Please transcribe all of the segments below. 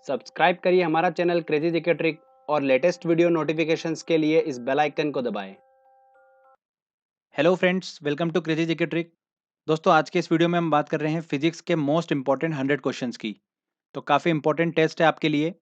Subscribe करिए हमारा channel crazy GK trick और लेटेस्ट वीडियो नोटिफिकेशंस के लिए इस बेल आइकन को दबाएं। Hello friends, welcome to crazy GK trick. दोस्तों, आज के इस वीडियो में हम बात कर रहे हैं फिजिक्स के मोस्ट इंपॉर्टेंट 100 क्वेश्चंस की। तो काफ़ी इंपॉर्टेंट टेस्ट है आपके लिए।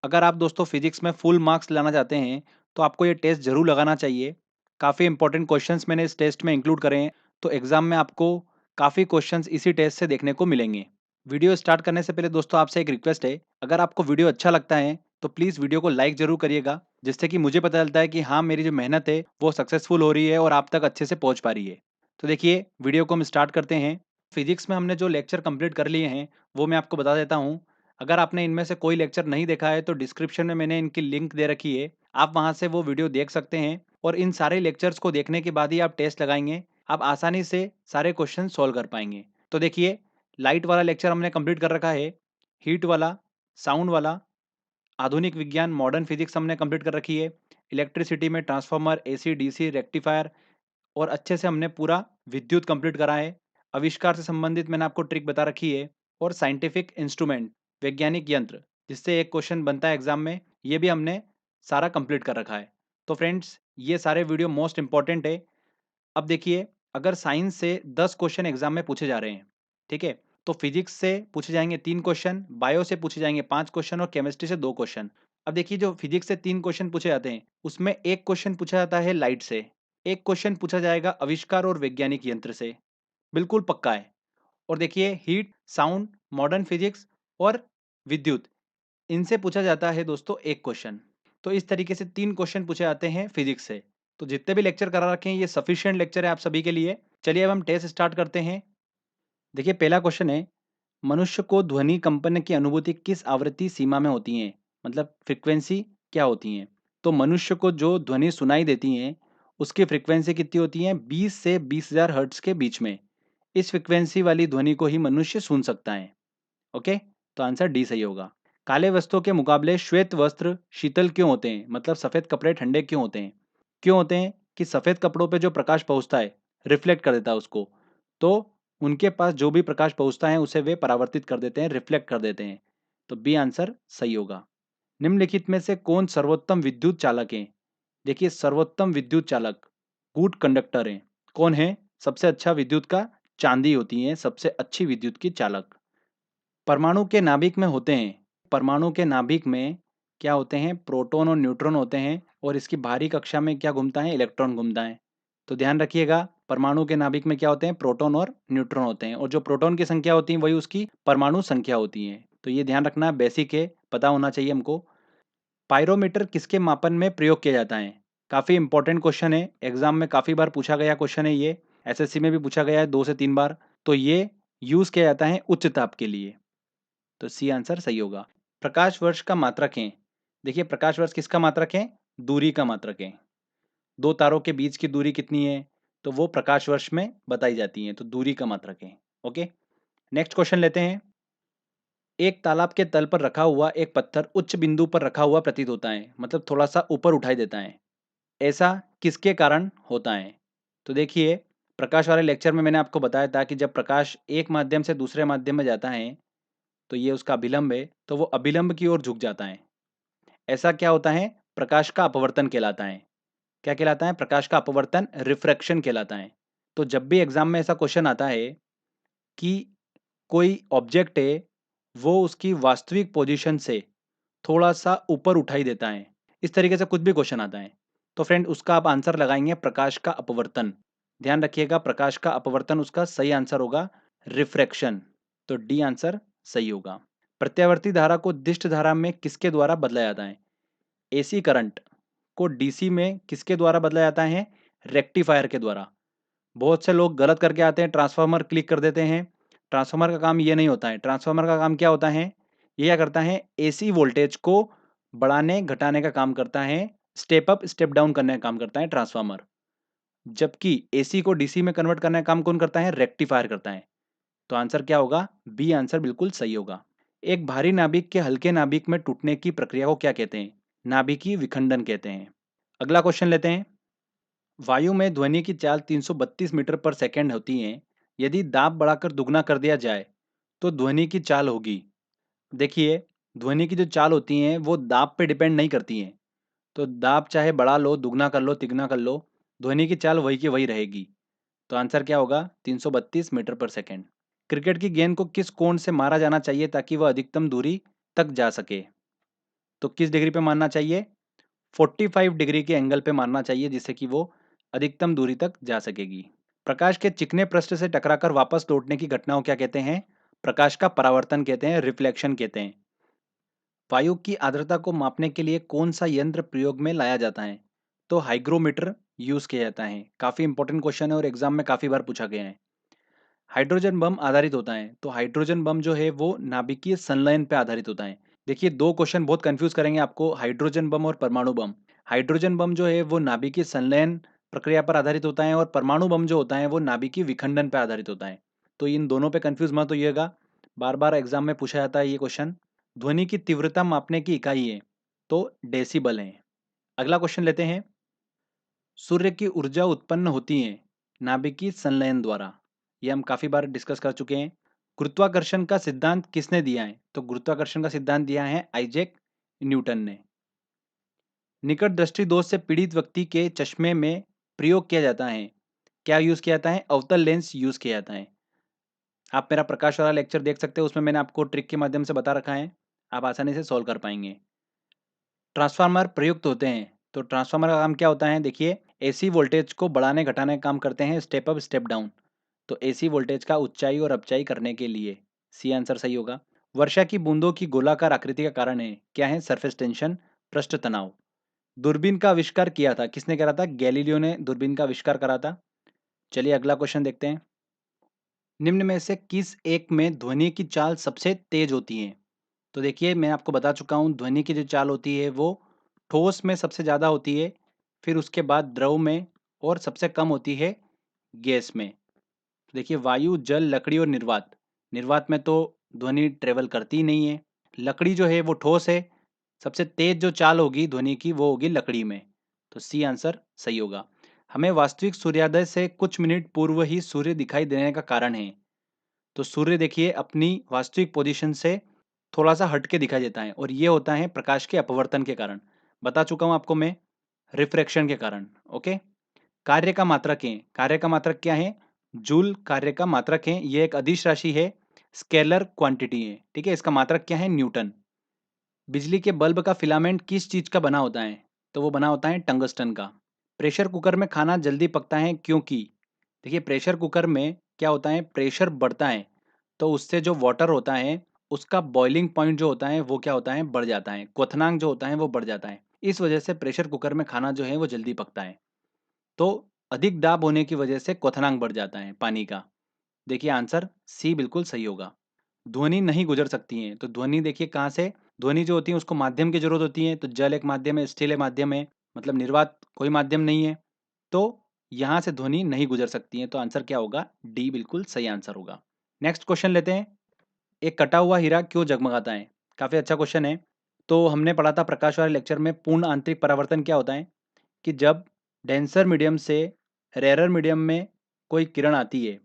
अगर आप दोस्तों फिजिक्स में फुल मार्क्स लाना चाहते हैं तो आपको ये टेस्ट जरूर लगाना चाहिए। काफ़ी इंपॉर्टेंट क्वेश्चंस मैंने इस टेस्ट में इंक्लूड करे हैं, तो एग्जाम में आपको काफ़ी क्वेश्चंस इसी टेस्ट से देखने को मिलेंगे। वीडियो स्टार्ट करने से पहले दोस्तों आपसे एक रिक्वेस्ट है, अगर आपको वीडियो अच्छा लगता है तो प्लीज़ वीडियो को लाइक जरूर करिएगा, जिससे कि मुझे पता चलता है कि हाँ, मेरी जो मेहनत है वो सक्सेसफुल हो रही है और आप तक अच्छे से पहुंच पा रही है। तो देखिए, वीडियो को हम स्टार्ट करते हैं। फिजिक्स में हमने जो लेक्चर कंप्लीट कर लिए हैं वो मैं आपको बता देता हूँ। अगर आपने इनमें से कोई लेक्चर नहीं देखा है तो डिस्क्रिप्शन में मैंने इनकी लिंक दे रखी है, आप वहां से वो वीडियो देख सकते हैं। और इन सारे लेक्चर्स को देखने के बाद ही आप टेस्ट लगाएंगे, आप आसानी से सारे क्वेश्चन सॉल्व कर पाएंगे। तो देखिए, लाइट वाला लेक्चर हमने कंप्लीट कर रखा है, हीट वाला, साउंड वाला, आधुनिक विज्ञान मॉडर्न फिजिक्स हमने कंप्लीट कर रखी है, इलेक्ट्रिसिटी में ट्रांसफार्मर, एसी डीसी रेक्टिफायर, और अच्छे से हमने पूरा विद्युत कंप्लीट करा है। आविष्कार से संबंधित मैंने आपको ट्रिक बता रखी है, और साइंटिफिक इंस्ट्रूमेंट, वैज्ञानिक यंत्र, जिससे एक क्वेश्चन बनता है एग्जाम में, ये भी हमने सारा कंप्लीट कर रखा है। तो फ्रेंड्स, ये सारे वीडियो मोस्ट इंपॉर्टेंट है। अब देखिए, अगर साइंस से 10 क्वेश्चन एग्जाम में पूछे जा रहे हैं, ठीक है, तो फिजिक्स से पूछे जाएंगे 3 क्वेश्चन, बायो से पूछे जाएंगे 5 क्वेश्चन और केमिस्ट्री से 2 क्वेश्चन। अब देखिए, जो फिजिक्स से 3 क्वेश्चन पूछे जाते हैं उसमें एक क्वेश्चन पूछा जाता है लाइट से, एक क्वेश्चन पूछा जाएगा आविष्कार और वैज्ञानिक यंत्र से, बिल्कुल पक्का है। और देखिए, हीट, साउंड, मॉडर्न फिजिक्स और विद्युत, इनसे पूछा जाता है दोस्तों एक क्वेश्चन। तो इस तरीके से 3 क्वेश्चन पूछे जाते हैं फिजिक्स से। तो जितने भी लेक्चर करा रखे हैं ये सफिशिएंट लेक्चर है आप सभी के लिए। चलिए अब हम टेस्ट स्टार्ट करते हैं। देखिए, पहला क्वेश्चन है, मनुष्य को ध्वनि कंपन की अनुभूति किस आवृत्ति सीमा में होती है, मतलब फ्रीक्वेंसी क्या होती है। तो मनुष्य को जो ध्वनि सुनाई देती है उसकी फ्रीक्वेंसी कितनी होती है, 20 से 20,000 हर्ट्ज के बीच में। इस फ्रीक्वेंसी वाली ध्वनि को ही मनुष्य सुन सकता है। ओके, तो आंसर डी सही होगा। काले वस्त्रों के मुकाबले श्वेत वस्त्र शीतल क्यों होते हैं, मतलब सफेद कपड़े ठंडे क्यों होते हैं। क्यों होते हैं कि सफेद कपड़ों पे जो प्रकाश पहुंचता है रिफ्लेक्ट कर देता है उसको, तो उनके पास जो भी प्रकाश पहुंचता है उसे वे परावर्तित कर देते हैं, रिफ्लेक्ट कर देते हैं। तो बी आंसर सही होगा। निम्नलिखित में से कौन सर्वोत्तम विद्युत चालक है। देखिए, सर्वोत्तम विद्युत चालक, गुड कंडक्टर है, कौन है। सबसे अच्छा विद्युत का चांदी होती है सबसे अच्छी विद्युत की चालक। परमाणु के नाभिक में होते हैं, परमाणु के नाभिक में क्या होते हैं, प्रोटॉन और न्यूट्रॉन होते हैं, और इसकी बाहरी कक्षा में क्या घूमता है, इलेक्ट्रॉन घूमता है। तो ध्यान रखिएगा, परमाणु के नाभिक में क्या होते हैं, प्रोटॉन और न्यूट्रॉन होते हैं, और जो प्रोटॉन की संख्या होती है वही उसकी परमाणु संख्या होती है। तो ये ध्यान रखना, बेसिक है, पता होना चाहिए हमको। पायरोमीटर किसके मापन में प्रयोग किया जाता है। काफ़ी इंपॉर्टेंट क्वेश्चन है, एग्जाम में काफ़ी बार पूछा गया क्वेश्चन है ये, एसएससी में भी पूछा गया है 2 से 3 बार। तो ये यूज़ किया जाता है उच्च ताप के लिए। तो सी आंसर सही होगा। प्रकाश वर्ष का मात्रक है। देखिए, प्रकाश वर्ष किसका मात्रक है, दूरी का मात्रक है। दो तारों के बीच की दूरी कितनी है, तो वो प्रकाश वर्ष में बताई जाती है, तो दूरी का मात्रक है। ओके, नेक्स्ट क्वेश्चन लेते हैं। एक तालाब के तल पर रखा हुआ एक पत्थर उच्च बिंदु पर रखा हुआ प्रतीत होता है, मतलब थोड़ा सा ऊपर उठाई देता है, ऐसा किसके कारण होता है। तो देखिए, प्रकाश वाले लेक्चर में मैंने आपको बताया था कि जब प्रकाश एक माध्यम से दूसरे माध्यम में जाता है तो ये उसका अभिलंब है, तो वो अभिलंब की ओर झुक जाता है। ऐसा क्या होता है, प्रकाश का अपवर्तन कहलाता है। क्या कहलाता है, प्रकाश का अपवर्तन, रिफ्रैक्शन कहलाता है। तो जब भी एग्जाम में ऐसा क्वेश्चन आता है कि कोई ऑब्जेक्ट है वो उसकी वास्तविक पोजीशन से थोड़ा सा ऊपर उठाई देता है, इस तरीके से कुछ भी क्वेश्चन आता है, तो फ्रेंड उसका आप आंसर लगाएंगे प्रकाश का अपवर्तन। ध्यान रखिएगा, प्रकाश का अपवर्तन उसका सही आंसर होगा, रिफ्रैक्शन। तो डी आंसर सही होगा। प्रत्यावर्ती धारा को दिष्ट धारा में किसके द्वारा बदला जाता है। एसी करंट को डीसी में किसके द्वारा बदला जाता है, रेक्टिफायर के द्वारा। बहुत से लोग गलत करके आते हैं, ट्रांसफार्मर क्लिक कर देते हैं। ट्रांसफार्मर का काम ये नहीं होता है, ट्रांसफार्मर का काम क्या होता है, ये क्या करता है, एसी वोल्टेज को बढ़ाने घटाने का काम करता है, स्टेप अप स्टेप डाउन करने का काम करता है ट्रांसफार्मर। जबकि एसी को डीसी में कन्वर्ट करने का काम कौन करता है, रेक्टिफायर करता है। तो आंसर क्या होगा, बी आंसर बिल्कुल सही होगा। एक भारी नाभिक के हल्के नाभिक में टूटने की प्रक्रिया को क्या कहते हैं, नाभिकीय विखंडन कहते हैं। अगला क्वेश्चन लेते हैं। वायु में ध्वनि की चाल 332 मीटर पर सेकंड होती है, यदि दाब बढ़ाकर दुगना कर दिया जाए तो ध्वनि की चाल होगी। देखिए, ध्वनि की जो चाल होती हैं वो दाब पे डिपेंड नहीं करती हैं। तो दाब चाहे बढ़ा लो, दुगना कर लो, तिगुना कर लो, ध्वनि की चाल वही की वही रहेगी। तो आंसर क्या होगा? 332 मीटर पर सेकंड। क्रिकेट की गेंद को किस कोण से मारा जाना चाहिए ताकि वह अधिकतम दूरी तक जा सके? तो किस डिग्री पे मारना चाहिए? 45 डिग्री के एंगल पे मारना चाहिए, जिससे कि वो अधिकतम दूरी तक जा सकेगी। प्रकाश के चिकने पृष्ठ से टकराकर वापस लौटने की घटना को क्या कहते हैं? प्रकाश का परावर्तन कहते हैं, रिफ्लेक्शन कहते हैं। वायु की आर्द्रता को मापने के लिए कौन सा यंत्र प्रयोग में लाया जाता है? तो हाइग्रोमीटर यूज किया जाता है। काफी इंपॉर्टेंट क्वेश्चन है और एग्जाम में काफी बार पूछा गया है। हाइड्रोजन बम आधारित होता है, तो हाइड्रोजन बम जो है वो नाभिकीय संलयन पे आधारित होता है। देखिए, दो क्वेश्चन बहुत कंफ्यूज करेंगे आपको, हाइड्रोजन बम और परमाणु बम। हाइड्रोजन बम जो है वो नाभिकीय संलयन प्रक्रिया पर आधारित होता है और परमाणु बम जो होता है वो नाभिकीय विखंडन पर आधारित होता है। तो इन दोनों पे कंफ्यूज मत होइएगा, बार बार एग्जाम में पूछा जाता है ये क्वेश्चन। ध्वनि की तीव्रता मापने की इकाई है, तो डेसिबल है। अगला क्वेश्चन लेते हैं। सूर्य की ऊर्जा उत्पन्न होती है नाभिकीय संलयन द्वारा। ये हम काफी बार डिस्कस कर चुके हैं। गुरुत्वाकर्षण का सिद्धांत किसने दिया है? तो गुरुत्वाकर्षण का सिद्धांत दिया है आइजैक न्यूटन ने। निकट दृष्टि दोष से पीड़ित व्यक्ति के चश्मे में प्रयोग किया जाता है, क्या यूज किया जाता है? अवतल लेंस यूज किया जाता है। आप मेरा प्रकाश वाला लेक्चर देख सकते हो, उसमें मैंने आपको ट्रिक के माध्यम से बता रखा है, आप आसानी से सॉल्व कर पाएंगे। ट्रांसफार्मर प्रयुक्त होते हैं, तो ट्रांसफार्मर का काम क्या होता है? देखिए, एसी वोल्टेज को बढ़ाने घटाने का काम करते हैं, स्टेप अप स्टेप डाउन। तो एसी वोल्टेज का उच्चाई और अपचाई करने के लिए सी आंसर सही होगा। वर्षा की बूंदों की गोलाकार आकृति का कारण है, क्या है? सरफेस टेंशन, पृष्ठ तनाव। दूरबीन का आविष्कार किया था, किसने करा था? गैलीलियो ने दूरबीन का आविष्कार करा था। चलिए अगला क्वेश्चन देखते हैं। निम्न में से किस एक में ध्वनि की चाल सबसे तेज होती है? तो देखिए, मैं आपको बता चुका हूँ, ध्वनि की जो चाल होती है वो ठोस में सबसे ज़्यादा होती है, फिर उसके बाद द्रव में, और सबसे कम होती है गैस में। तो देखिए, वायु, जल, लकड़ी और निर्वात। निर्वात में तो ध्वनि ट्रेवल करती ही नहीं है। लकड़ी जो है वो ठोस है, सबसे तेज जो चाल होगी ध्वनि की वो होगी लकड़ी में। तो सी आंसर सही होगा। हमें वास्तविक सूर्योदय से कुछ मिनट पूर्व ही सूर्य दिखाई देने का कारण है। तो सूर्य देखिए अपनी वास्तविक पोजीशन से थोड़ा सा हट के दिखाई देता है, और ये होता है प्रकाश के अपवर्तन के कारण। बता चुका हूं आपको मैं, रिफ्रैक्शन के कारण। ओके। कार्य का मात्रक है, कार्य का मात्रक क्या है? जूल कार्य का मात्रक है, ये एक अदिश राशि है, स्केलर क्वांटिटी है, ठीक है। इसका मात्रक क्या है? न्यूटन। बिजली के बल्ब का फिलामेंट किस चीज का बना होता है? तो वो बना होता है टंगस्टन का। प्रेशर कुकर में खाना जल्दी पकता है क्योंकि? देखिए, प्रेशर कुकर में क्या होता है, प्रेशर बढ़ता है, तो उससे जो वाटर होता है उसका बॉइलिंग पॉइंट जो होता है वो क्या होता है, बढ़ जाता है, क्वथनांक जो होता है वो बढ़ जाता है। इस वजह से प्रेशर कुकर में खाना जो है वो जल्दी पकता है। तो अधिक दाब होने की वजह से क्वथनांक बढ़ जाता है पानी का। देखिए आंसर सी बिल्कुल सही होगा। ध्वनि नहीं गुजर सकती है, तो ध्वनि देखिए कहाँ से, ध्वनि जो होती है उसको माध्यम की जरूरत होती है, तो जल एक माध्यम है, स्टील एक माध्यम है, मतलब निर्वात कोई माध्यम नहीं है, तो यहाँ से ध्वनि नहीं गुजर सकती है। तो आंसर क्या होगा? डी बिल्कुल सही आंसर होगा। नेक्स्ट क्वेश्चन लेते हैं। एक कटा हुआ हीरा क्यों जगमगाता है? काफी अच्छा क्वेश्चन है। तो हमने पढ़ा था प्रकाश वाले लेक्चर में, पूर्ण आंतरिक परावर्तन क्या होता है? कि जब डेंसर मीडियम से रेरर मीडियम में कोई किरण आती है,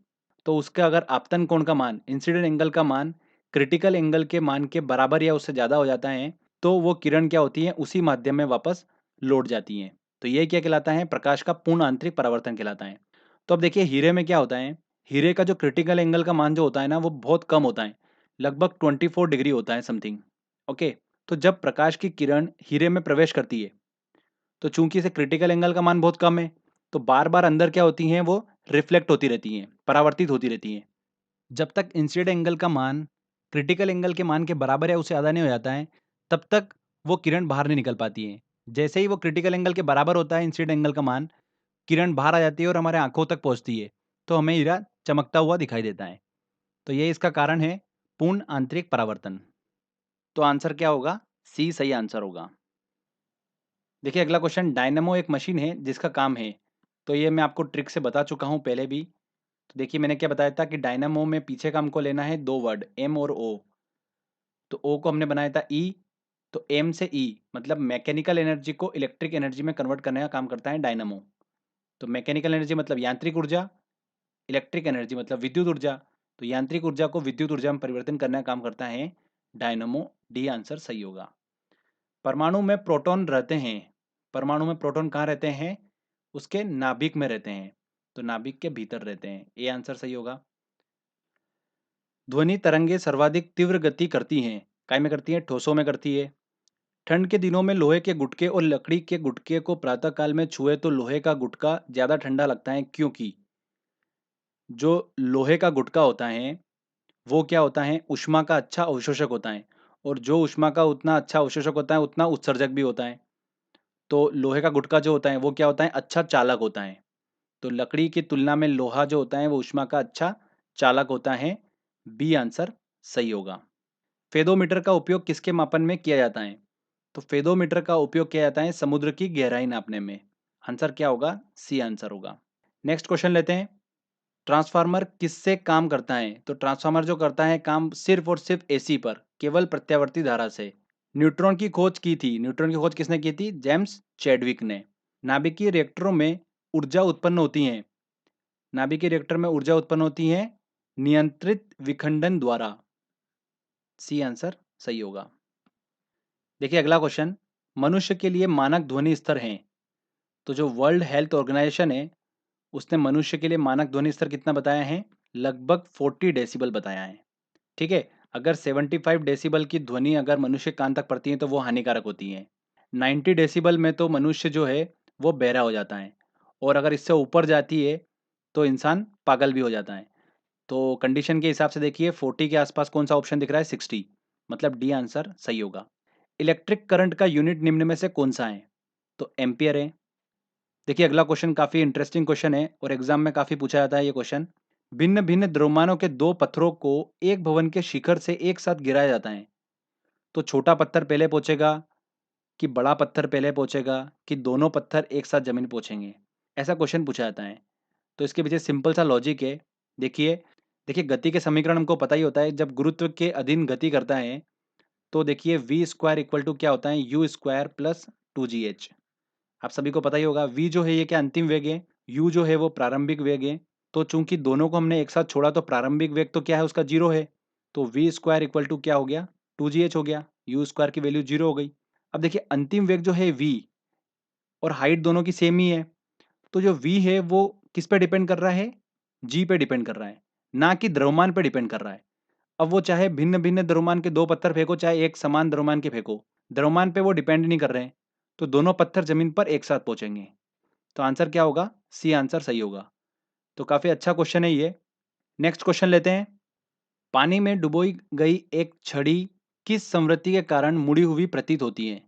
तो उसका अगर आपतन कोण का मान, इंसिडेंट एंगल का मान क्रिटिकल एंगल के मान के बराबर या उससे ज़्यादा हो जाता है, तो वो किरण क्या होती है, उसी माध्यम में वापस लौट जाती हैं। तो ये क्या कहलाता है? प्रकाश का पूर्ण आंतरिक परावर्तन कहलाता है। तो अब देखिए, हीरे में क्या होता है, हीरे का जो क्रिटिकल एंगल का मान जो होता है ना वो बहुत कम होता है, लगभग 24 डिग्री होता है समथिंग। ओके। तो जब प्रकाश की किरण हीरे में प्रवेश करती है, तो चूंकि इसे क्रिटिकल एंगल का मान बहुत कम है, तो बार बार अंदर क्या होती हैं, वो रिफ्लेक्ट होती रहती हैं, परावर्तित होती रहती हैं। जब तक इंसिडेंट एंगल का मान क्रिटिकल एंगल के मान के बराबर या उससे ज़्यादा नहीं हो जाता है, तब तक वो किरण बाहर नहीं निकल पाती है। जैसे ही वो क्रिटिकल एंगल के बराबर होता है इंसिडेंट एंगल का मान, किरण बाहर आ जाती है और हमारे आंखों तक पहुंचती है, तो हमें हीरा चमकता हुआ दिखाई देता है। तो ये इसका कारण है, पूर्ण आंतरिक परावर्तन। तो आंसर क्या होगा? सी सही आंसर होगा। देखिए अगला क्वेश्चन, डायनेमो एक मशीन है जिसका काम है, तो ये मैं आपको ट्रिक से बता चुका हूँ पहले भी। तो देखिए मैंने क्या बताया था कि डायनामो में पीछे का हमको लेना है दो वर्ड, एम और ओ। तो ओ को हमने बनाया था ई, तो एम से ई मतलब मैकेनिकल एनर्जी को इलेक्ट्रिक एनर्जी में कन्वर्ट करने का काम करता है डायनामो। तो मैकेनिकल एनर्जी मतलब यांत्रिक ऊर्जा, इलेक्ट्रिक एनर्जी मतलब विद्युत ऊर्जा। तो यांत्रिक ऊर्जा को विद्युत ऊर्जा में परिवर्तन करने का काम करता है डायनमो, डी आंसर सही होगा। परमाणु में प्रोटॉन रहते हैं, परमाणु में प्रोटॉन कहाँ रहते हैं? उसके नाभिक में रहते हैं, तो नाभिक के भीतर रहते हैं, ए आंसर सही होगा। ध्वनि तरंगे सर्वाधिक तीव्र गति करती हैं, काय में करती हैं? ठोसों में करती है। ठंड के दिनों में लोहे के गुटके और लकड़ी के गुटके को प्रातः काल में छुए तो लोहे का गुटका ज्यादा ठंडा लगता है, क्योंकि जो लोहे का गुटका होता है वो क्या होता है? ऊष्मा का अच्छा अवशोषक होता है, और जो ऊष्मा का उतना अच्छा अवशोषक होता है उतना उत्सर्जक भी होता है। तो लोहे का गुटका जो होता है वो क्या होता है? अच्छा चालक होता है। तो लकड़ी की तुलना में लोहा जो होता है वो ऊष्मा का अच्छा चालक होता है, बी आंसर सही होगा। फेदोमीटर का उपयोग किसके मापन में किया जाता है? तो फेदोमीटर का उपयोग किया जाता है समुद्र की गहराई नापने में। आंसर क्या होगा? सी आंसर होगा। नेक्स्ट क्वेश्चन लेते हैं। ट्रांसफार्मर किससे काम करता है? तो ट्रांसफार्मर जो करता है काम सिर्फ और सिर्फ एसी पर, केवल प्रत्यावर्ती धारा से। न्यूट्रॉन की खोज की थी, न्यूट्रॉन की खोज किसने की थी? जेम्स चैडविक ने। नाभिकीय रिएक्टरों में ऊर्जा उत्पन्न होती है, नाभिकीय रिएक्टर में ऊर्जा उत्पन्न होती है नियंत्रित विखंडन द्वारा, सी आंसर सही होगा। देखिए अगला क्वेश्चन, मनुष्य के लिए मानक ध्वनि स्तर हैं। तो जो वर्ल्ड हेल्थ ऑर्गेनाइजेशन है उसने मनुष्य के लिए मानक ध्वनि स्तर कितना बताया है? लगभग 40 डेसिबल बताया है। ठीक है, अगर 75 डेसिबल की ध्वनि अगर मनुष्य के कान तक पड़ती है तो वो हानिकारक होती है। 90 डेसिबल में तो मनुष्य जो है वो बहरा हो जाता है, और अगर इससे ऊपर जाती है तो इंसान पागल भी हो जाता है। तो कंडीशन के हिसाब से देखिए 40 के आसपास कौन सा ऑप्शन दिख रहा है? 60, मतलब डी आंसर सही होगा। इलेक्ट्रिक करंट का यूनिट निम्न में से कौन सा है? तो एम्पियर है। देखिए अगला क्वेश्चन काफी इंटरेस्टिंग क्वेश्चन है और एग्जाम में काफी पूछा जाता है ये क्वेश्चन। भिन्न भिन्न द्रव्यमानों के दो पत्थरों को एक भवन के शिखर से एक साथ गिराया जाता है, तो छोटा पत्थर पहले पहुंचेगा कि बड़ा पत्थर पहले पहुंचेगा कि दोनों पत्थर एक साथ जमीन पहुंचेंगे? ऐसा क्वेश्चन पूछा जाता है। तो इसके पीछे सिंपल सा लॉजिक है। देखिए देखिए गति के समीकरण हमको पता ही होता है, जब गुरुत्व के अधीन गति करता है तो देखिए वी स्क्वायर इक्वल टू क्या होता है? You square plus 2gh। आप सभी को पता ही होगा v जो है ये क्या अंतिम वेग है, u जो है वो प्रारंभिक वेग है। तो चूंकि दोनों को हमने एक साथ छोड़ा तो प्रारंभिक वेग तो क्या है? उसका जीरो है। तो वी स्क्वायर इक्वल टू क्या हो गया? 2gh हो गया, u स्क्वायर की वैल्यू जीरो हो गई। अब देखिए अंतिम वेग जो है v और हाइट दोनों की सेम ही है, तो जो v है वो किस पे डिपेंड कर रहा है? g पे डिपेंड कर रहा है, ना कि द्रव्यमान पे डिपेंड कर रहा है। अब वो चाहे भिन्न भिन्न द्रव्यमान के दो पत्थर फेंको चाहे एक समान द्रव्यमान के फेंको, द्रव्यमान पे वो डिपेंड नहीं कर रहे हैं, तो दोनों पत्थर जमीन पर एक साथ पहुंचेंगे। तो आंसर क्या होगा? सी आंसर सही होगा। तो काफी अच्छा क्वेश्चन है ये। नेक्स्ट क्वेश्चन लेते हैं। पानी में डुबोई गई एक छड़ी किस संवृत्ति के कारण मुड़ी हुई प्रतीत होती है?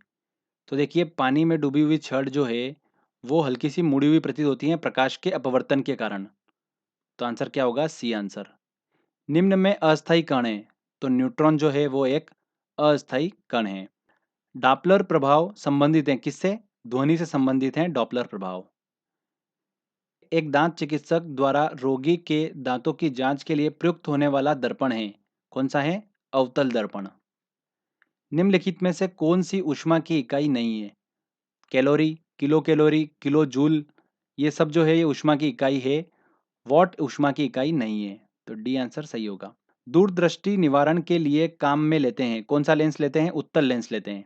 तो देखिए पानी में डूबी हुई छड़ जो है वो हल्की सी मुड़ी हुई प्रतीत होती है प्रकाश के अपवर्तन के कारण। तो आंसर क्या होगा? C answer. निम्न में अस्थायी कण है, तो न्यूट्रॉन जो है वो एक अस्थायी कण है। डॉपलर प्रभाव संबंधित है किससे? ध्वनि से संबंधित है डॉपलर प्रभाव। एक दांत चिकित्सक द्वारा रोगी के दांतों की जांच के लिए प्रयुक्त होने वाला दर्पण है, कौन सा है? अवतल दर्पण। निम्नलिखित में से कौन सी ऊष्मा की इकाई नहीं है? कैलोरी, किलो जूल, ये सब जो है ये ऊष्मा की इकाई है। वॉट ऊष्मा की इकाई नहीं है, तो डी आंसर सही होगा। दूरदृष्टि निवारण के लिए काम में लेते हैं, कौन सा लेंस लेते हैं? उत्तल लेंस लेते हैं।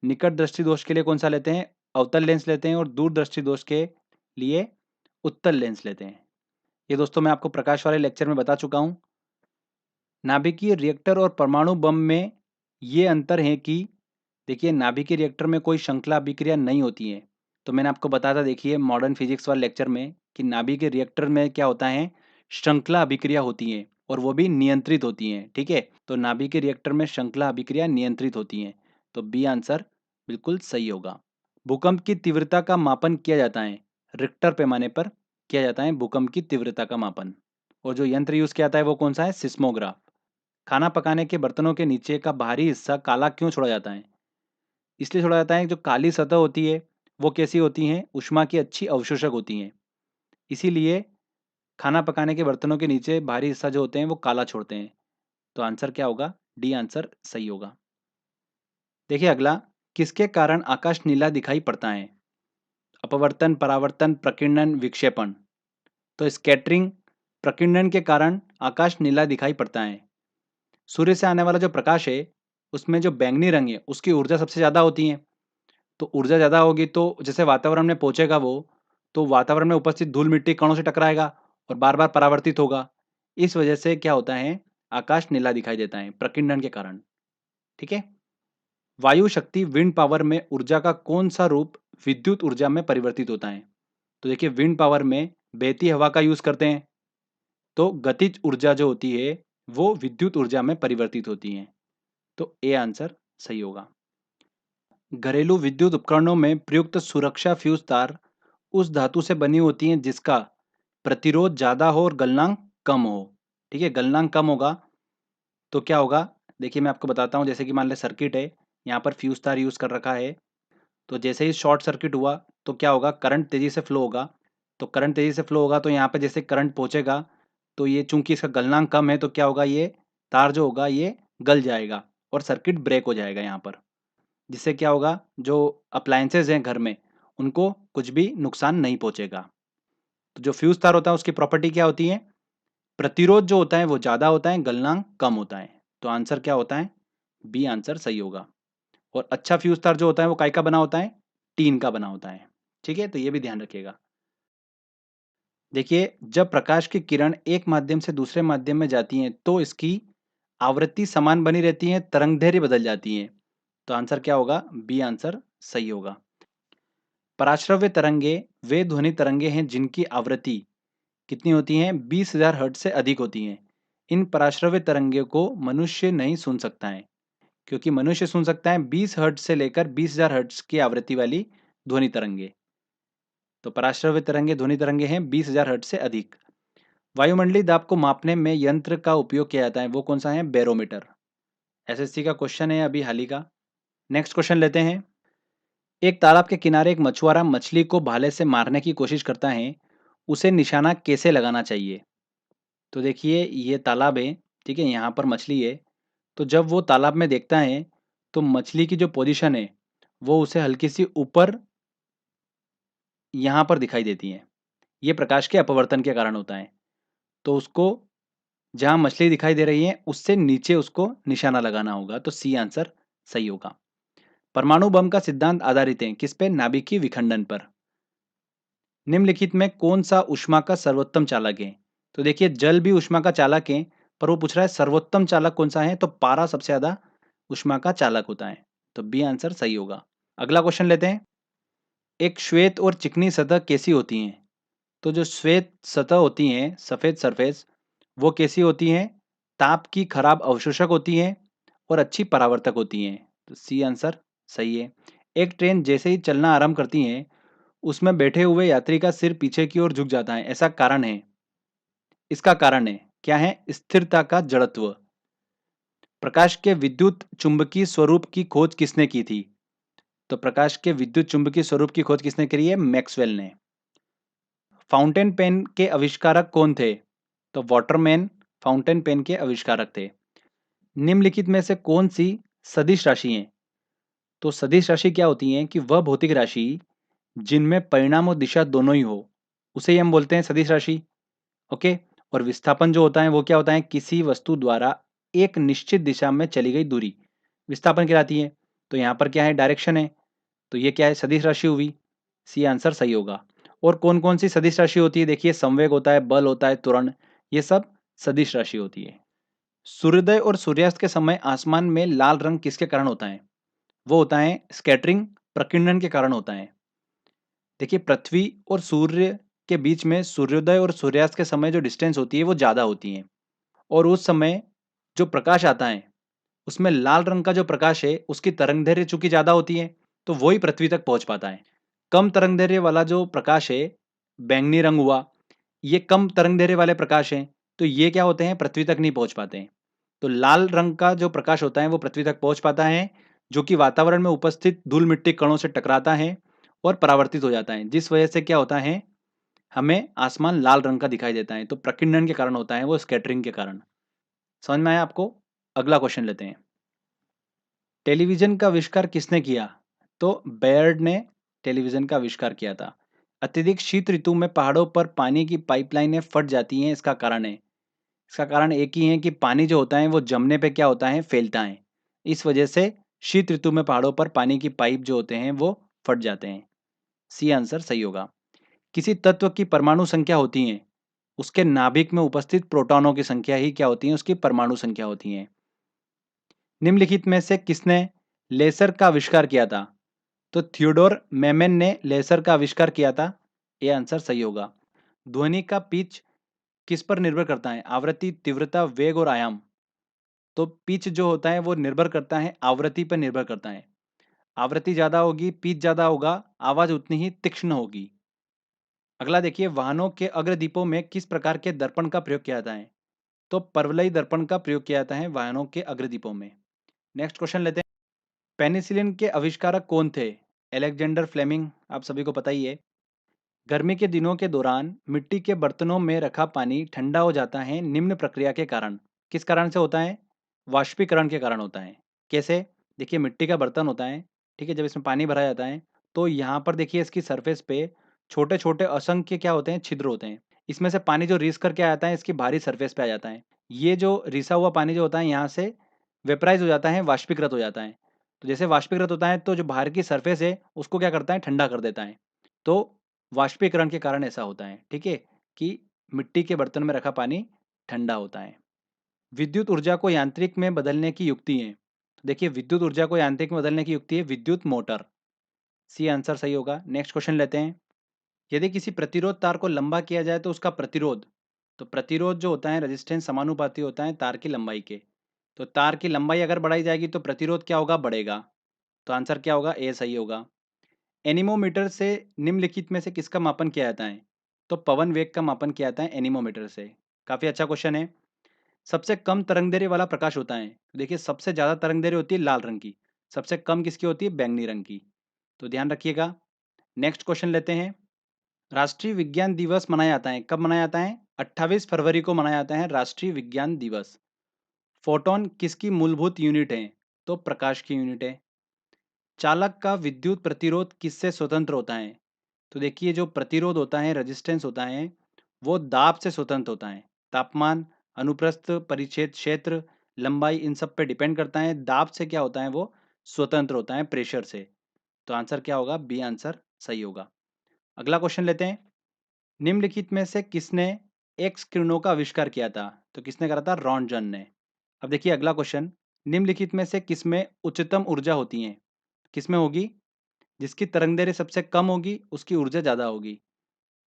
निकट दृष्टि दोष के लिए कौन सा लेते हैं? अवतल लेंस लेते हैं, और दूरदृष्टि दोष के लिए उत्तल लेंस लेते हैं। ये दोस्तों मैं आपको प्रकाश वाले लेक्चर में बता चुका हूं। नाभिकीय रिएक्टर और परमाणु बम में ये अंतर है कि देखिए नाभिकीय रिएक्टर में कोई श्रृंखला अभिक्रिया नहीं होती है। तो मैंने आपको बताया था देखिए मॉडर्न फिजिक्स वाले लेक्चर में कि नाभिकीय रिएक्टर में क्या होता है? श्रृंखला अभिक्रिया होती है, और वो भी नियंत्रित होती हैं। ठीक है, तो नाभिकीय रिएक्टर में श्रृंखला अभिक्रिया नियंत्रित होती हैं, तो बी आंसर बिल्कुल सही होगा। भूकंप की तीव्रता का मापन किया जाता है, रिक्टर पैमाने पर किया जाता है भूकंप की तीव्रता का मापन। और जो यंत्र यूज किया जाता है वो कौन सा है? सिस्मोग्राफ। खाना पकाने के बर्तनों के नीचे का बाहरी हिस्सा काला क्यों छोड़ा जाता है? इसलिए छोड़ा जाता है जो काली सतह होती है वो कैसी होती हैं? ऊष्मा की अच्छी अवशोषक होती हैं, इसीलिए खाना पकाने के बर्तनों के नीचे बाहरी हिस्सा जो होते हैं वो काला छोड़ते हैं। तो आंसर क्या होगा? डी आंसर सही होगा। देखिए अगला, किसके कारण आकाश नीला दिखाई पड़ता है? अपवर्तन, परावर्तन, प्रकीर्णन, विक्षेपण। तो स्कैटरिंग, प्रकीर्णन के कारण आकाश नीला दिखाई पड़ता है। सूर्य से आने वाला जो प्रकाश है उसमें जो बैंगनी रंग है उसकी ऊर्जा सबसे ज़्यादा होती है। तो ऊर्जा ज़्यादा होगी तो जैसे वातावरण में पहुँचेगा वो, तो वातावरण में उपस्थित धूल मिट्टी कणों से टकराएगा और बार-बार परावर्तित होगा। इस वजह से क्या होता है, आकाश नीला दिखाई देता है प्रकीर्णन के कारण। ठीक है? वायु शक्ति विंड पावर में ऊर्जा का कौन-सा रूप विद्युत ऊर्जा में परिवर्तित होता है? तो देखिए विंड पावर में बहती हवा का यूज़ करते हैं, तो गतिज ऊर्जा जो होती है, वो विद्युत ऊर्जा में परिवर्तित होती है। तो ए आंसर सही होगा। घरेलू विद्युत उपकरणों में प्रयुक्त सुरक्षा फ्यूज तार उस धातु से बनी होती हैं जिसका प्रतिरोध ज़्यादा हो और गलनांक कम हो। ठीक है, गलनांक कम होगा तो क्या होगा? देखिए मैं आपको बताता हूँ, जैसे कि मान लें सर्किट है, यहाँ पर फ्यूज तार यूज़ कर रखा है, तो जैसे ही शॉर्ट सर्किट हुआ तो क्या होगा? करंट तेज़ी से फ्लो होगा। तो करंट तेज़ी से फ्लो होगा तो यहाँ पे जैसे करंट पहुँचेगा, तो ये चूँकि इसका गलनांक कम है तो क्या होगा? ये तार जो होगा ये गल जाएगा और सर्किट ब्रेक हो जाएगा यहाँ पर। जिससे क्या होगा? जो अप्लायंसेज़ हैं घर में, उनको कुछ भी नुकसान नहीं पहुँचेगा। तो जो फ्यूज़ तार होता है उसकी प्रॉपर्टी क्या होती है? प्रतिरोध जो होता है वो ज़्यादा होता है, गलनांक कम होता है। तो आंसर क्या होता है? बी आंसर सही होगा। और अच्छा फ्यूज़ तार जो होता है वो काय का बना होता है? टीन का बना होता है। ठीक है? तो ये भी ध्यान रखिएगा। देखिए, जब प्रकाश की किरण एक माध्यम से दूसरे माध्यम में जाती हैं, तो इसकी आवृत्ति समान बनी रहती है, तरंगदैर्घ्य बदल जाती है। तो आंसर क्या होगा? बी आंसर सही होगा। पराश्रव्य तरंगे वे ध्वनि तरंगे हैं जिनकी आवृत्ति कितनी होती हैं? 20,000 हर्ट्ज से अधिक होती हैं। इन पराश्रव्य तरंगे को मनुष्य नहीं सुन सकता है, क्योंकि मनुष्य सुन सकता है 20 हर्ट्ज से लेकर 20,000 हर्ट्ज की आवृत्ति वाली ध्वनि तरंगे। तो पराश्रव्य तरंगे ध्वनि तरंगे हैं 20,000 हर्ट्ज से अधिक। वायुमंडलीय दाब को मापने में यंत्र का उपयोग किया जाता है, वो कौन सा है? बैरोमीटर। एसएससी का क्वेश्चन है अभी हाल ही का। नेक्स्ट क्वेश्चन लेते हैं। एक तालाब के किनारे एक मछुआरा मछली को भाले से मारने की कोशिश करता है, उसे निशाना कैसे लगाना चाहिए? तो देखिए ये तालाब है, ठीक है? यहाँ पर मछली है, तो जब वो तालाब में देखता है, तो मछली की जो पोजीशन है, वो उसे हल्की सी ऊपर यहाँ पर दिखाई देती है। ये प्रकाश के अपवर्तन के कारण होता है। तो उसको जहाँ मछली दिखाई दे रही है, उससे नीचे उसको निशाना लगाना होगा, तो सी आंसर सही होगा। परमाणु बम का सिद्धांत आधारित है किस पे? नाभिकीय विखंडन पर। निम्नलिखित में कौन सा ऊष्मा का सर्वोत्तम चालक है? तो देखिए जल भी ऊष्मा का चालक है, पर वो पूछ रहा है सर्वोत्तम चालक कौन सा है? तो पारा सबसे ज्यादा ऊष्मा का चालक होता है। तो बी आंसर सही होगा। अगला क्वेश्चन लेते हैं। एक श्वेत और चिकनी सतह कैसी होती हैं? तो जो श्वेत सतह होती हैं, सफेद सरफेस, वो कैसी होती हैं? ताप की खराब अवशोषक होती हैं और अच्छी परावर्तक होती हैं। तो सी आंसर सही है। एक ट्रेन जैसे ही चलना आरंभ करती है, उसमें बैठे हुए यात्री का सिर पीछे की ओर झुक जाता है, ऐसा कारण है। इसका कारण है क्या है? स्थिरता का जड़त्व। प्रकाश के विद्युत चुंबकीय स्वरूप की खोज किसने की थी? तो प्रकाश के विद्युत चुंबकीय स्वरूप की खोज किसने करी है? मैक्सवेल ने। फाउंटेन पेन के आविष्कारक कौन थे? तो वाटरमैन फाउंटेन पेन के आविष्कारक थे। निम्नलिखित में से कौन सी सदिश राशि है? तो सदिश राशि क्या होती है कि वह भौतिक राशि जिनमें परिणाम और दिशा दोनों ही हो, उसे ही हम बोलते हैं सदिश राशि। ओके। और विस्थापन जो होता है वो क्या होता है? किसी वस्तु द्वारा एक निश्चित दिशा में चली गई दूरी विस्थापन कहलाती है। तो यहाँ पर क्या है? डायरेक्शन है, तो ये क्या है? सदिश राशि हुई। सी आंसर सही होगा। और कौन कौन सी सदिश राशि होती है? देखिए संवेग होता है, बल होता है, त्वरण, ये सब सदिश राशि होती है। सूर्योदय और सूर्यास्त के समय आसमान में लाल रंग किसके कारण होता है? वो होता है स्कैटरिंग, प्रकीर्णन के कारण होता है। देखिए पृथ्वी और सूर्य के बीच में सूर्योदय और सूर्यास्त के समय जो डिस्टेंस होती है वो ज़्यादा होती है, और उस समय जो प्रकाश आता है उसमें लाल रंग का जो प्रकाश है उसकी तरंगदैर्घ्य चूंकि ज़्यादा होती है, तो वही पृथ्वी तक पहुंच पाता है। कम तरंगदैर्घ्य वाला जो प्रकाश है, बैंगनी रंग हुआ, ये कम तरंगदैर्घ्य वाले प्रकाश हैं, तो ये क्या होते हैं? पृथ्वी तक नहीं पहुंच पाते हैं। तो लाल रंग का जो प्रकाश होता है वो पृथ्वी तक पहुंच पाता है, जो कि वातावरण में उपस्थित धूल मिट्टी कणों से टकराता है और परावर्तित हो जाता है, जिस वजह से क्या होता है? हमें आसमान लाल रंग का दिखाई देता है। तो प्रकीर्णन के कारण होता है वो, स्कैटरिंग के कारण। समझ में आया आपको? अगला क्वेश्चन लेते हैं। टेलीविजन का आविष्कार किसने किया? तो बेयर्ड ने टेलीविजन का आविष्कार किया था। अत्यधिक शीत ऋतु में पहाड़ों पर पानी की पाइपलाइनें फट जाती हैं, इसका कारण है, इसका कारण एक ही है कि पानी जो होता है वो जमने पे क्या होता है? फैलता है। इस वजह से शीत ऋतु में पहाड़ों पर पानी की पाइप जो होते हैं वो फट जाते हैं। सी आंसर सही होगा। किसी तत्व की परमाणु संख्या होती है, उसके नाभिक में उपस्थित प्रोटॉनों की संख्या ही क्या होती है, उसकी परमाणु संख्या होती है। निम्नलिखित में से किसने लेसर का आविष्कार किया था? तो थियोडोर मेमेन ने लेसर का आविष्कार किया था। ये आंसर सही होगा। ध्वनि का पिच किस पर निर्भर करता है? आवृत्ति, तीव्रता, वेग और आयाम। तो पिच जो होता है वो निर्भर करता है, आवृत्ति पर निर्भर करता है। आवृत्ति ज्यादा होगी, पिच ज्यादा होगा, आवाज उतनी ही तीक्ष्ण होगी। अगला देखिए, वाहनों के अग्रदीपों में किस प्रकार के दर्पण का प्रयोग किया जाता है? तो परवलयी दर्पण का प्रयोग किया जाता है वाहनों के अग्रदीपों में। नेक्स्ट क्वेश्चन लेते हैं। पेनिसिलिन के आविष्कारक कौन थे? एलेक्जेंडर फ्लेमिंग, आप सभी को पता ही है। गर्मी के दिनों के दौरान मिट्टी के बर्तनों में रखा पानी ठंडा हो जाता है निम्न प्रक्रिया के कारण। किस कारण से होता है? वाष्पीकरण के कारण होता है। कैसे? देखिए, मिट्टी का बर्तन होता है, ठीक है, जब इसमें पानी भरा जाता है तो यहाँ पर देखिए इसकी सरफेस पे छोटे छोटे असंख्य क्या होते हैं, छिद्र होते हैं। इसमें से पानी जो रीस करके आ जाता है इसकी बाहरी सरफेस पे आ जाता है। ये जो रिसा हुआ पानी जो होता है यहाँ से वेपराइज हो जाता है, वाष्पीकृत हो जाता है। तो जैसे वाष्पीकृत होता है तो जो बाहर की सरफेस है उसको क्या करता है, ठंडा कर देता है। तो वाष्पीकरण के कारण ऐसा होता है, ठीक है, कि मिट्टी के बर्तन में रखा पानी ठंडा होता है। विद्युत ऊर्जा को यांत्रिक में बदलने की युक्ति है। देखिए, विद्युत ऊर्जा को यांत्रिक में बदलने की युक्ति है विद्युत मोटर। सी आंसर सही होगा। नेक्स्ट क्वेश्चन लेते हैं। यदि किसी प्रतिरोध तार को लंबा किया जाए तो उसका प्रतिरोध, तो प्रतिरोध जो होता है रेजिस्टेंस समानुपाती होता है तार की लंबाई के। तो तार की लंबाई अगर बढ़ाई जाएगी तो प्रतिरोध क्या होगा, बढ़ेगा। तो आंसर क्या होगा, ए सही होगा। एनीमोमीटर से निम्नलिखित में से किसका मापन किया जाता है? तो पवन वेग का मापन किया जाता है एनीमोमीटर से। काफी अच्छा क्वेश्चन है। सबसे कम तरंगदैर्घ्य वाला प्रकाश होता है, तो देखिए सबसे ज्यादा तरंगदैर्घ्य होती है लाल रंग की, सबसे कम किसकी होती है, बैंगनी रंग की। तो ध्यान रखिएगा। नेक्स्ट क्वेश्चन लेते हैं। राष्ट्रीय विज्ञान दिवस मनाया जाता है, कब मनाया जाता है? 28 फरवरी को मनाया जाता है राष्ट्रीय विज्ञान दिवस। फोटोन किसकी मूलभूत यूनिट है? तो प्रकाश की यूनिट है। चालक का विद्युत प्रतिरोध किससे स्वतंत्र होता है? तो देखिए, जो प्रतिरोध होता है, रेजिस्टेंस होता है, वो दाब से स्वतंत्र होता है। तापमान, अनुप्रस्थ, परिच्छेद क्षेत्र, लंबाई, इन सब पे डिपेंड करता है। दाब से क्या होता है, वो स्वतंत्र होता है प्रेशर से। तो आंसर क्या होगा, बी आंसर सही होगा। अगला क्वेश्चन लेते हैं। निम्नलिखित में से किसने एक्स किरणों का आविष्कार किया था? तो किसने करा था? रॉन्टजन ने। अब देखिए अगला क्वेश्चन। निम्नलिखित में से किसमें उच्चतम ऊर्जा होती है? किसमें होगी? जिसकी तरंगदैर्घ्य सबसे कम होगी उसकी ऊर्जा ज्यादा होगी।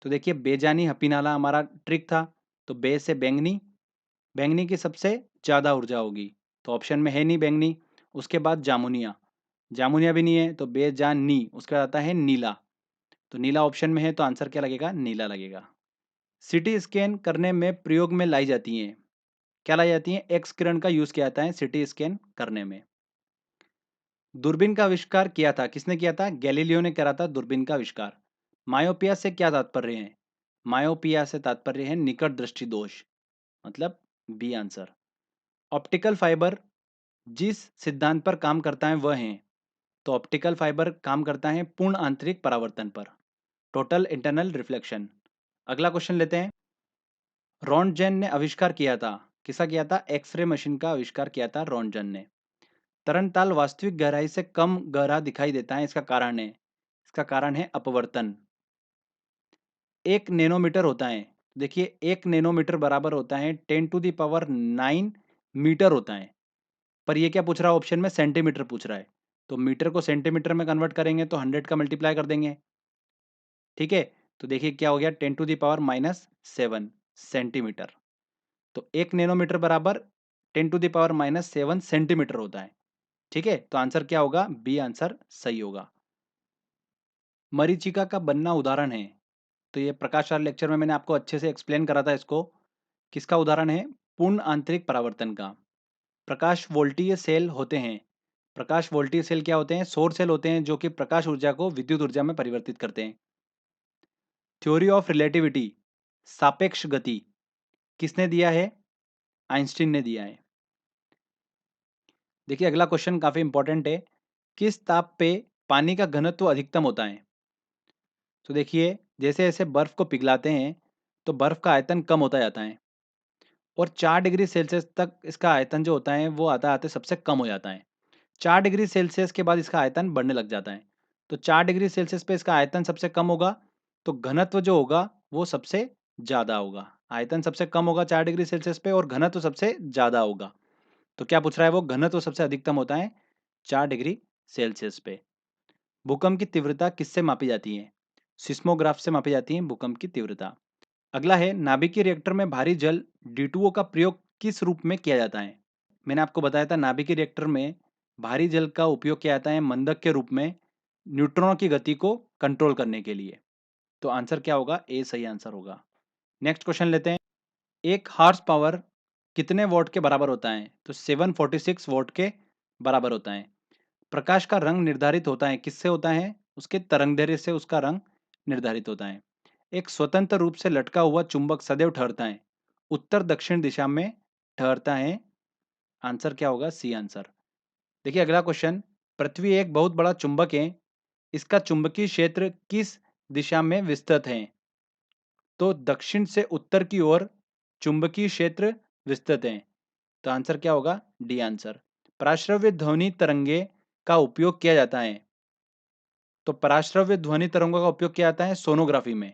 तो देखिए, बेजानी हपीनाला हमारा ट्रिक था। तो बे से बैंगनी, बैंगनी की सबसे ज्यादा ऊर्जा होगी। तो ऑप्शन में है नहीं बैंगनी। उसके बाद जामुनिया, जामुनिया भी नहीं है, तो बेजानी, उसका आता है नीला। तो नीला ऑप्शन में है, तो आंसर क्या लगेगा, नीला लगेगा। सिटी स्कैन करने में प्रयोग में लाई जाती हैं, क्या लाई जाती हैं? एक्स किरण का यूज किया जाता है सिटी स्कैन करने में। दूरबीन का आविष्कार किया था, किसने किया था? गैलीलियो ने करा था दूरबीन का आविष्कार। मायोपिया से क्या तात्पर्य है? मायोपिया से तात्पर्य है निकट दृष्टि दोष, मतलब बी आंसर। ऑप्टिकल फाइबर जिस सिद्धांत पर काम करता है वह है, तो ऑप्टिकल फाइबर काम करता है पूर्ण आंतरिक परावर्तन पर, टोटल इंटरनल रिफ्लेक्शन। अगला क्वेश्चन लेते हैं। रॉन्टजेन ने आविष्कार किया था, किसका किया था? एक्सरे मशीन का आविष्कार किया था रॉन्टजेन ने। तरनताल वास्तविक गहराई से कम गहरा दिखाई देता है, इसका कारण है, इसका कारण है अपवर्तन। 1 नैनोमीटर होता है, देखिए 1 नैनोमीटर बराबर होता है 10⁹ मीटर होता है। पर ये क्या पूछ रहा है, ऑप्शन में सेंटीमीटर पूछ रहा है। तो मीटर को सेंटीमीटर में कन्वर्ट करेंगे तो 100 का मल्टीप्लाई कर देंगे, ठीक है। तो देखिए क्या हो गया, 10⁻⁻7 सेंटीमीटर। तो 1 नैनोमीटर बराबर 10⁻⁻7 सेंटीमीटर होता है, ठीक है। तो आंसर क्या होगा, बी आंसर सही होगा। मरीचिका का बनना उदाहरण है, तो ये प्रकाश वाले लेक्चर में मैंने आपको अच्छे से एक्सप्लेन करा था इसको। किसका उदाहरण है? पूर्ण आंतरिक परावर्तन का। प्रकाश वोल्टीय सेल होते हैं, प्रकाश वोल्टीय सेल क्या होते हैं? सौर सेल होते हैं जो कि प्रकाश ऊर्जा को विद्युत ऊर्जा में परिवर्तित करते हैं। थ्योरी ऑफ रिलेटिविटी, सापेक्ष गति, किसने दिया है? आइंस्टीन ने दिया है। देखिए अगला क्वेश्चन काफी इंपॉर्टेंट है। किस ताप पे पानी का घनत्व अधिकतम होता है? तो देखिए, जैसे जैसे बर्फ को पिघलाते हैं तो बर्फ का आयतन कम होता जाता है, और 4 डिग्री सेल्सियस तक इसका आयतन जो होता है वो आता आते सबसे कम हो जाता है। 4 डिग्री सेल्सियस के बाद इसका आयतन बढ़ने लग जाता है। तो 4 डिग्री सेल्सियस पे इसका आयतन सबसे कम होगा, तो घनत्व जो होगा वो सबसे ज़्यादा होगा। आयतन सबसे कम होगा 4 डिग्री सेल्सियस पे और घनत्व सबसे ज़्यादा होगा। तो क्या पूछ रहा है वो? घनत्व सबसे अधिकतम होता है 4 डिग्री सेल्सियस पे। भूकंप की तीव्रता किससे मापी जाती है? सिस्मोग्राफ से मापी जाती है भूकंप की तीव्रता। अगला है, नाभिकीय रिएक्टर में भारी जल D2O का प्रयोग किस रूप में किया जाता है? मैंने आपको बताया था नाभिकीय रिएक्टर में भारी जल का उपयोग किया जाता है मंदक के रूप में न्यूट्रॉनों की गति को कंट्रोल करने के लिए। तो आंसर क्या होगा? ए सही आंसर होगा। नेक्स्ट क्वेश्चन लेते हैं। एक हॉर्स पावर कितने वॉट के बराबर होता है? तो 746 वॉट के बराबर होता है। प्रकाश का रंग निर्धारित होता है किससे होता है? उसके तरंगदैर्घ्य से उसका रंग निर्धारित होता है। एक स्वतंत्र रूप से लटका हुआ चुंबक सदैव ठहरता है उत्तर दक्षिण दिशा में ठहरता है। आंसर क्या होगा? C answer. देखिए अगला क्वेश्चन, पृथ्वी एक बहुत बड़ा चुंबक है, इसका चुंबकीय क्षेत्र किस दिशा में विस्तृत है? तो दक्षिण से उत्तर की ओर चुंबकीय क्षेत्र विस्तृत है। तो आंसर क्या होगा? D answer. पराश्रव्य ध्वनि तरंगे का उपयोग किया जाता है। तो पराश्रव्य ध्वनि तरंगों का उपयोग किया जाता है सोनोग्राफी में।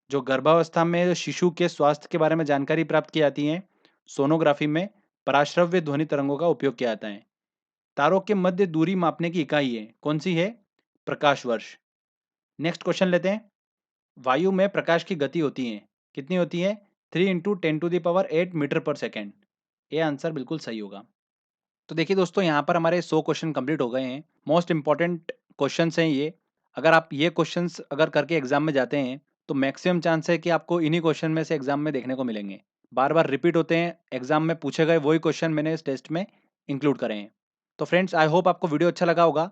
जो गर्भावस्था में शिशु के स्वास्थ्य के बारे में जानकारी प्राप्त की जाती है, सोनोग्राफी में पराश्रव्य ध्वनि तरंगों का उपयोग किया जाता है। तारों के मध्य दूरी मापने की इकाई है, कौन सी है? प्रकाश वर्ष। नेक्स्ट क्वेश्चन लेते हैं। वायु में प्रकाश की गति होती है, कितनी होती है? 3 × 10⁸ मीटर पर सेकेंड। ये आंसर बिल्कुल सही होगा। तो देखिए दोस्तों, यहाँ पर हमारे 100 क्वेश्चन कंप्लीट हो गए हैं। मोस्ट इंपॉर्टेंट क्वेश्चंस हैं ये। अगर आप ये क्वेश्चंस अगर करके एग्जाम में जाते हैं तो मैक्सिमम चांस है कि आपको इन्हीं क्वेश्चन में से एग्जाम में देखने को मिलेंगे। बार बार रिपीट होते हैं, एग्जाम में पूछे गए वही क्वेश्चन मैंने इस टेस्ट में इंक्लूड करे हैं। तो फ्रेंड्स, आई होप आपको वीडियो अच्छा लगा होगा।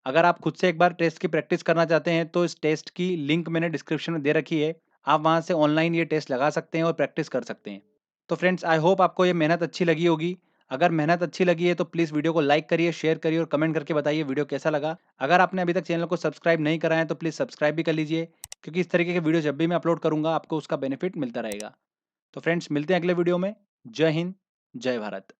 अगर आप खुद से एक बार टेस्ट की प्रैक्टिस करना चाहते हैं तो इस टेस्ट की लिंक मैंने डिस्क्रिप्शन में दे रखी है। आप वहाँ से ऑनलाइन ये टेस्ट लगा सकते हैं और प्रैक्टिस कर सकते हैं। तो फ्रेंड्स, आई होप आपको ये मेहनत अच्छी लगी होगी। अगर मेहनत अच्छी लगी है तो प्लीज़ वीडियो को लाइक करिए, शेयर करिए और कमेंट करके बताइए वीडियो कैसा लगा। अगर आपने अभी तक चैनल को सब्सक्राइब नहीं करा है तो प्लीज़ सब्सक्राइब भी कर लीजिए, क्योंकि इस तरीके के वीडियो जब भी मैं अपलोड करूँगा आपको उसका बेनिफिट मिलता रहेगा। तो फ्रेंड्स, मिलते हैं अगले वीडियो में। जय हिंद, जय भारत।